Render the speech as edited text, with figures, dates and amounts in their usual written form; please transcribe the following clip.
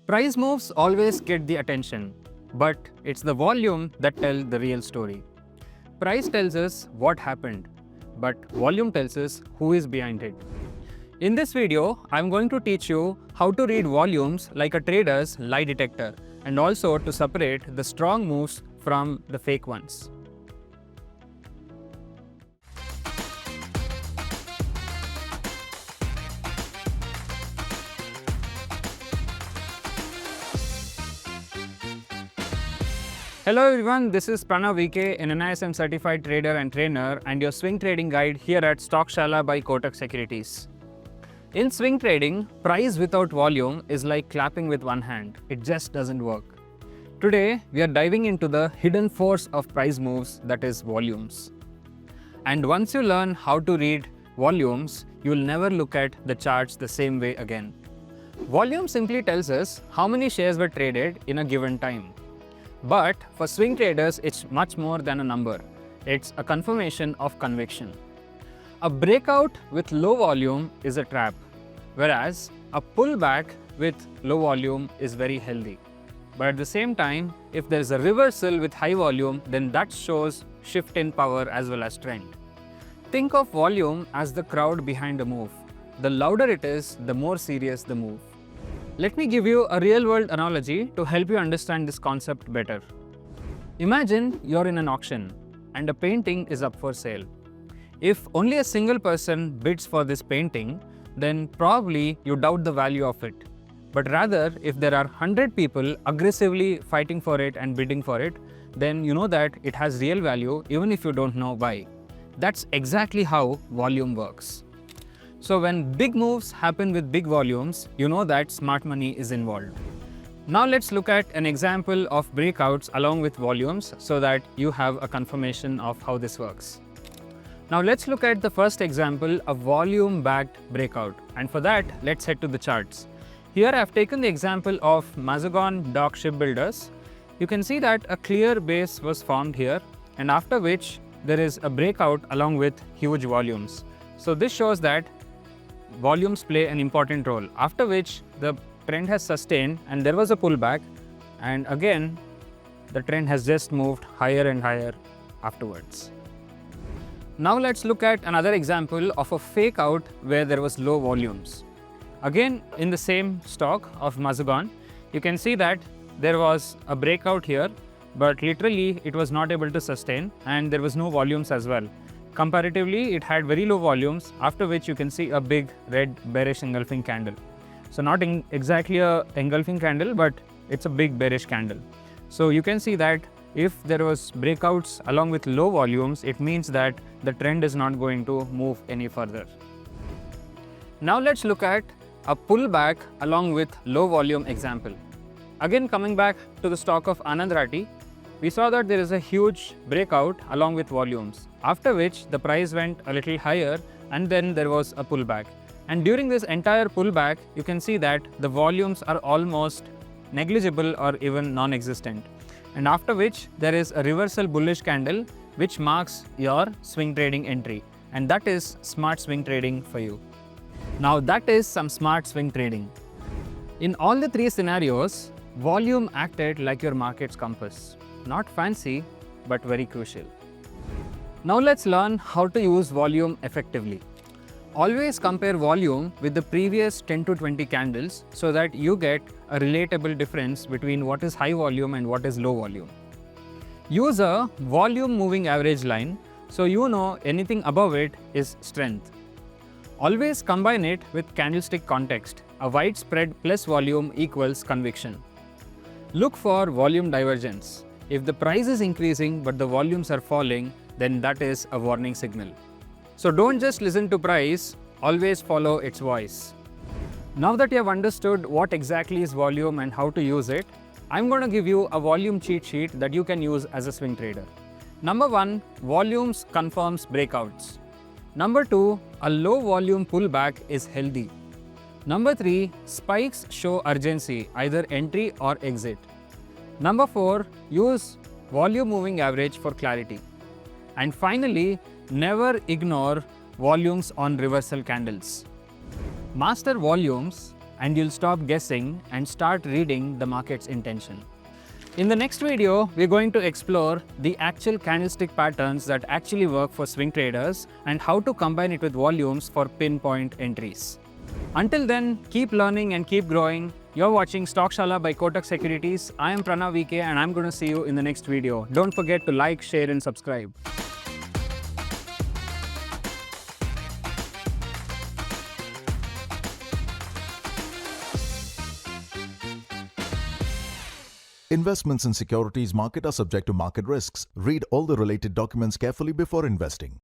Price moves always get the attention, but it's the volume that tells the real story. Price tells us what happened, but volume tells us who is behind it. In this video, I'm going to teach you how to read volumes like a trader's lie detector and also to separate the strong moves from the fake ones. Hello everyone, this is Pranav VK, an NISM-certified trader and trainer and your swing trading guide here at Stockshaala by Kotak Securities. In swing trading, price without volume is like clapping with one hand. It just doesn't work. Today, we are diving into the hidden force of price moves, that is volumes. And once you learn how to read volumes, you will never look at the charts the same way again. Volume simply tells us how many shares were traded in a given time. But for swing traders, it's much more than a number. It's a confirmation of conviction. A breakout with low volume is a trap, whereas a pullback with low volume is very healthy. But at the same time, if there's a reversal with high volume, then that shows shift in power as well as trend. Think of volume as the crowd behind a move. The louder it is, the more serious the move. Let me give you a real-world analogy to help you understand this concept better. Imagine you're in an auction and a painting is up for sale. If only a single person bids for this painting, then probably you doubt the value of it. But rather, if there are 100 people aggressively fighting for it and bidding for it, then you know that it has real value even if you don't know why. That's exactly how volume works. So when big moves happen with big volumes, you know that smart money is involved. Now let's look at an example of breakouts along with volumes so that you have a confirmation of how this works. Now let's look at the first example, a volume-backed breakout. And for that, let's head to the charts. Here I've taken the example of Mazagon Dock Shipbuilders. You can see that a clear base was formed here, and after which there is a breakout along with huge volumes. So this shows that volumes play an important role, after which the trend has sustained and there was a pullback, and again the trend has just moved higher and higher afterwards. Now let's look at another example of a fake out where there was low volumes. Again, in the same stock of Mazagon, you can see that there was a breakout here, but literally it was not able to sustain and there was no volumes as well. Comparatively, it had very low volumes, after which you can see a big red bearish engulfing candle. So not exactly a engulfing candle, but it's a big bearish candle. So you can see that if there was breakouts along with low volumes, it means that the trend is not going to move any further. Now let's look at a pullback along with low volume example. Again, coming back to the stock of Anand Rathi, we saw that there is a huge breakout along with volumes, after which the price went a little higher and then there was a pullback. And during this entire pullback, you can see that the volumes are almost negligible or even non-existent. And after which there is a reversal bullish candle which marks your swing trading entry. And that is smart swing trading for you. Now that is some smart swing trading. In all the three scenarios, volume acted like your market's compass. Not fancy, but very crucial. Now let's learn how to use volume effectively. Always compare volume with the previous 10 to 20 candles so that you get a relatable difference between what is high volume and what is low volume. Use a volume moving average line so you know anything above it is strength. Always combine it with candlestick context. A wide spread plus volume equals conviction. Look for volume divergence. If the price is increasing but the volumes are falling, then that is a warning signal. So don't just listen to price, always follow its voice. Now that you have understood what exactly is volume and how to use it, I'm going to give you a volume cheat sheet that you can use as a swing trader. Number 1, volumes confirms breakouts. Number 2, a low volume pullback is healthy. Number 3, spikes show urgency, either entry or exit. Number 4, use volume moving average for clarity. And finally, never ignore volumes on reversal candles. Master volumes and you'll stop guessing and start reading the market's intention. In the next video, we're going to explore the actual candlestick patterns that actually work for swing traders and how to combine it with volumes for pinpoint entries. Until then, keep learning and keep growing. You're watching Stockshaala by Kotak Securities. I am Pranav VK and I'm going to see you in the next video. Don't forget to like, share and subscribe. Investments in securities market are subject to market risks. Read all the related documents carefully before investing.